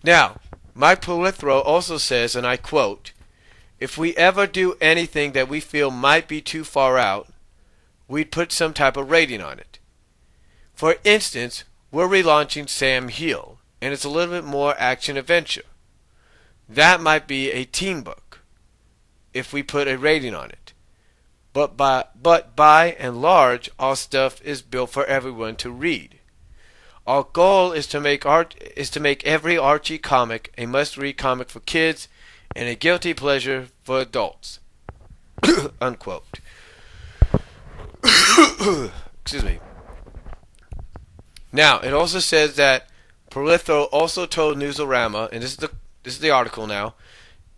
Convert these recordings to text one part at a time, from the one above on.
Now, Mike Polithro also says, and I quote, "If we ever do anything that we feel might be too far out, we'd put some type of rating on it. For instance, we're relaunching Sam Hill, and it's a little bit more action-adventure. That might be a teen book, if we put a rating on it. But by and large, our stuff is built for everyone to read. Our goal is to make every Archie comic a must-read comic for kids and a guilty pleasure for adults." Unquote. Excuse me. Now, it also says that Polithro also told Newsarama, and this is the article now.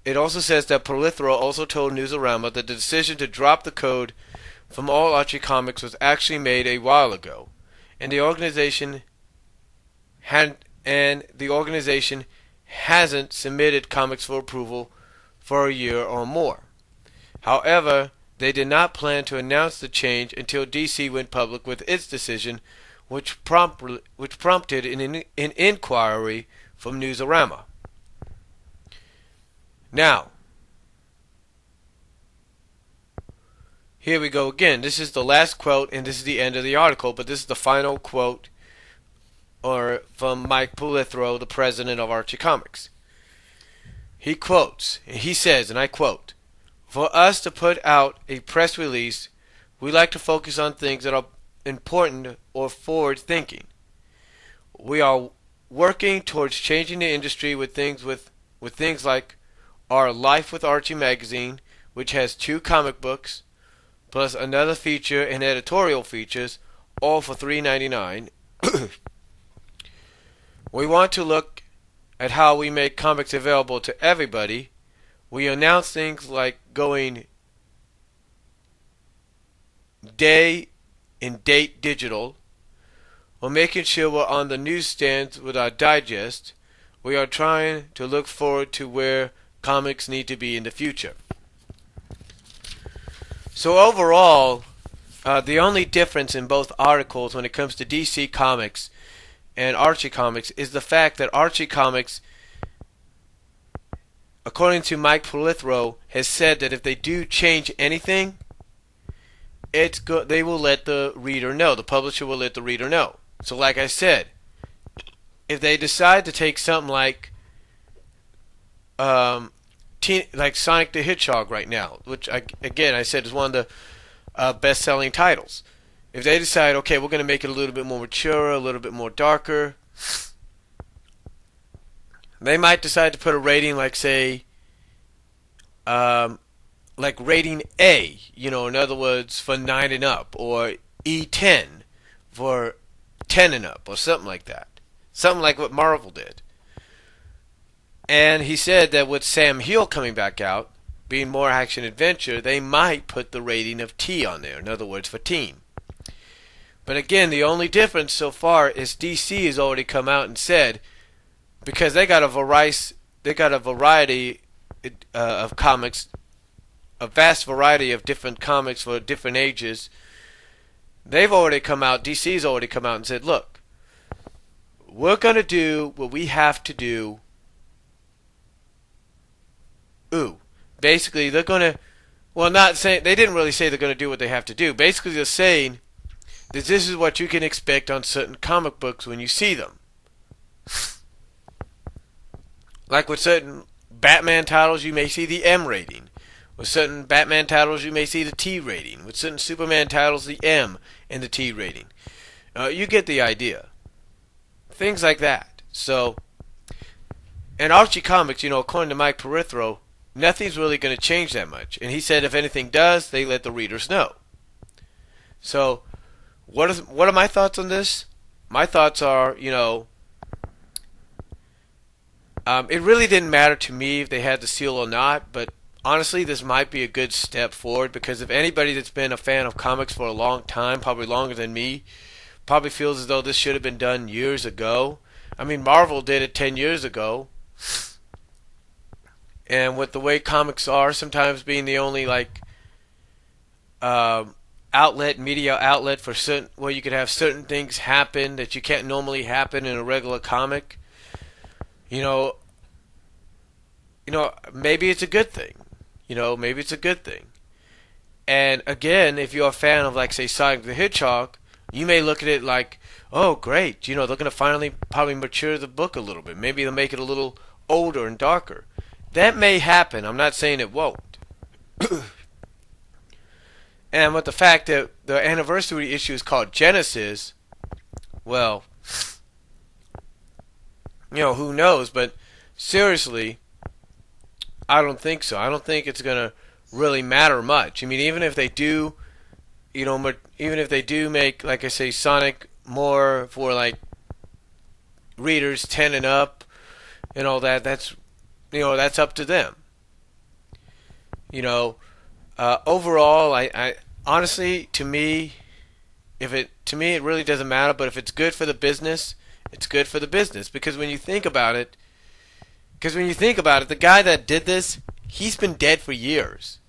It also says that Polithro also told Newsarama that the decision to drop the code from all Archie comics was actually made a while ago, and the organization hasn't submitted comics for approval for a year or more. However, they did not plan to announce the change until DC went public with its decision, which prompted an inquiry from Newsarama. Now, here we go again. This is the last quote, and this is the end of the article, but this is the final quote from Mike Polithro, the president of Archie Comics. He says, and I quote, "For us to put out a press release, we like to focus on things that are important or forward-thinking. We are working towards changing the industry with things like our Life with Archie magazine, which has 2 comic books, plus another feature and editorial features, all for $3.99. We want to look at how we make comics available to everybody. We announce things like going day and date digital. We're making sure we're on the newsstands with our digest. We are trying to look forward to where comics need to be in the future." So overall, the only difference in both articles when it comes to DC Comics and Archie Comics is the fact that Archie Comics, according to Mike Polithro, has said that if they do change anything, they will let the reader know. The publisher will let the reader know. So like I said, if they decide to take something like Sonic the Hedgehog right now, which I said is one of the best-selling titles. If they decide, okay, we're going to make it a little bit more mature, a little bit more darker, they might decide to put a rating like, say, like rating A, in other words, for 9 and up, or E10 for 10 and up, or something like that. Something like what Marvel did. And he said that with Sam Hill coming back out, being more action-adventure, they might put the rating of T on there, in other words, for teen. But again, the only difference so far is DC has already come out and said, because they got a variety of comics, a vast variety of different comics for different ages. DC's already come out and said, look, we're going to do what we have to do. Basically, they're going to, not saying, they didn't really say they're going to do what they have to do. Basically, they're saying that this is what you can expect on certain comic books when you see them. Like with certain Batman titles, you may see the M rating. With certain Batman titles, you may see the T rating. With certain Superman titles, the M and the T rating. You get the idea. Things like that. So, and Archie Comics, according to Mike Polithro, nothing's really going to change that much. And he said if anything does, they let the readers know. So, what are my thoughts on this? My thoughts are, it really didn't matter to me if they had the seal or not, but honestly, this might be a good step forward, because if anybody that's been a fan of comics for a long time, probably longer than me, probably feels as though this should have been done years ago. I mean, Marvel did it 10 years ago. And with the way comics are, sometimes being the only media outlet for certain, where you could have certain things happen that you can't normally happen in a regular comic. You know, maybe it's a good thing. Maybe it's a good thing. And again, if you're a fan of, like, say, Sonic the Hedgehog, you may look at it like, oh, great, they're going to finally probably mature the book a little bit. Maybe they'll make it a little older and darker. That may happen. I'm not saying it won't. And with the fact that the anniversary issue is called Genesis, well, who knows? But seriously, I don't think so. I don't think it's going to really matter much. I mean, even if they do, even if they do make, like I say, Sonic more for, like, readers 10 and up and all that, that's up to them. Overall, I honestly, to me, it really doesn't matter. But if it's good for the business, it's good for the business. Because when you think about it, the guy that did this, he's been dead for years.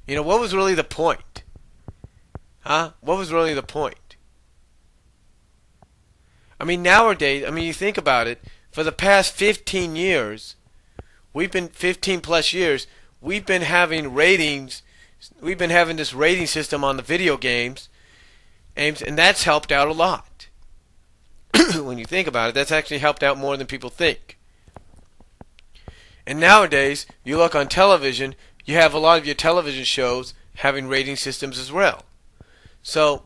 What was really the point? Huh? What was really the point? I mean, nowadays, you think about it, for the past 15 years, 15 plus years, we've been having ratings, we've been having this rating system on the video games, and that's helped out a lot. When you think about it, that's actually helped out more than people think. And nowadays, you look on television, you have a lot of your television shows having rating systems as well. So,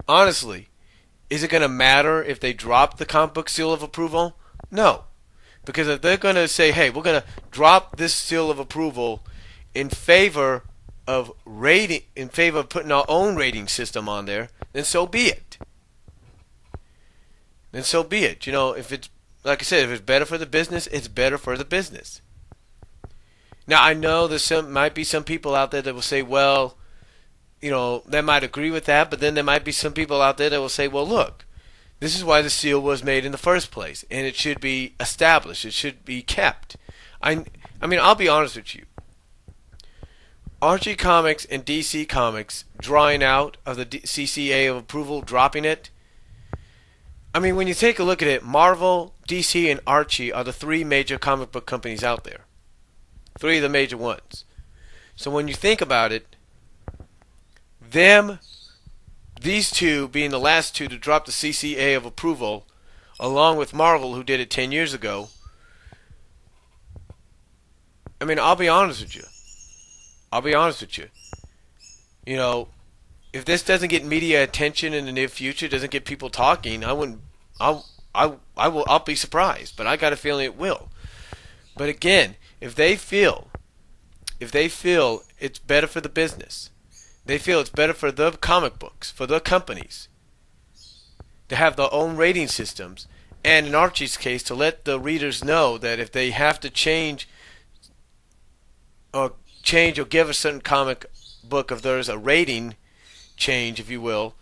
honestly, is it going to matter if they drop the comic book seal of approval? No. Because if they're going to say, hey, we're going to drop this seal of approval in favor of putting our own rating system on there, then so be it. If it's, like I said, if it's better for the business, it's better for the business. Now, I know might be some people out there that will say, well, they might agree with that, but then there might be some people out there that will say, well, look, this is why the seal was made in the first place, and it should be established. It should be kept. I'll be honest with you. Archie Comics and DC Comics drawing out of the CCA of approval, dropping it. When you take a look at it, Marvel, DC, and Archie are the three major comic book companies out there. Three of the major ones. So when you think about it, these two being the last two to drop the CCA of approval, along with Marvel, who did it 10 years ago, I'll be honest with you. If this doesn't get media attention in the near future, doesn't get people talking, I'll be surprised. But I got a feeling it will. But again, if they feel it's better for the business, they feel it's better for the comic books, for the companies, to have their own rating systems, and in Archie's case, to let the readers know that if they have to change or give a certain comic book of theirs a rating change, if you will,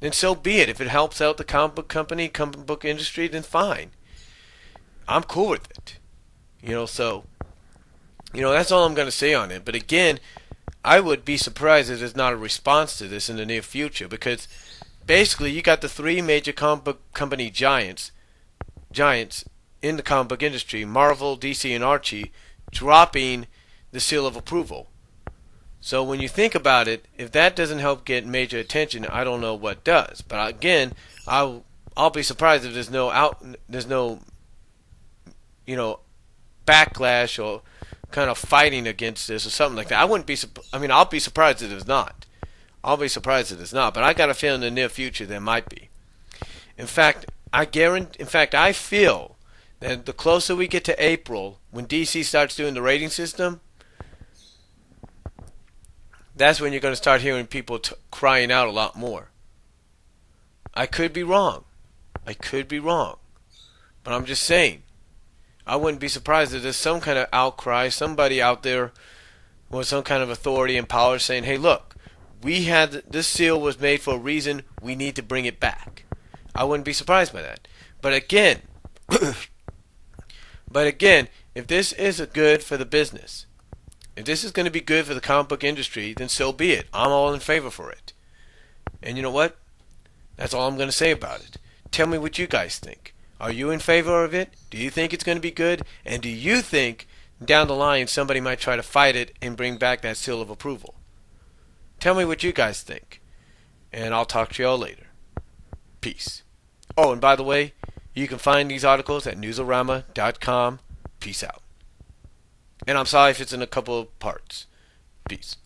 then so be it. If it helps out the comic book company, comic book industry, then fine. I'm cool with it. That's all I'm going to say on it. But again, I would be surprised if there's not a response to this in the near future, because basically you got the three major comic book company giants in the comic book industry, Marvel, DC, and Archie, dropping the seal of approval. So when you think about it, if that doesn't help get major attention, I don't know what does. But again, I'll be surprised if there's no backlash or kind of fighting against this or something like that. I'll be surprised if there's not. But I got a feeling in the near future there might be. In fact, I feel that the closer we get to April, when DC starts doing the rating system, that's when you're going to start hearing people crying out a lot more. I could be wrong. But I'm just saying, I wouldn't be surprised if there's some kind of outcry, somebody out there with some kind of authority and power saying, hey, look, this seal was made for a reason, we need to bring it back. I wouldn't be surprised by that. But again, if this is good for the business, if this is going to be good for the comic book industry, then so be it. I'm all in favor for it. And you know what? That's all I'm going to say about it. Tell me what you guys think. Are you in favor of it? Do you think it's going to be good? And do you think down the line somebody might try to fight it and bring back that seal of approval? Tell me what you guys think. And I'll talk to y'all later. Peace. Oh, and by the way, you can find these articles at newsarama.com. Peace out. And I'm sorry if it's in a couple of parts. Peace.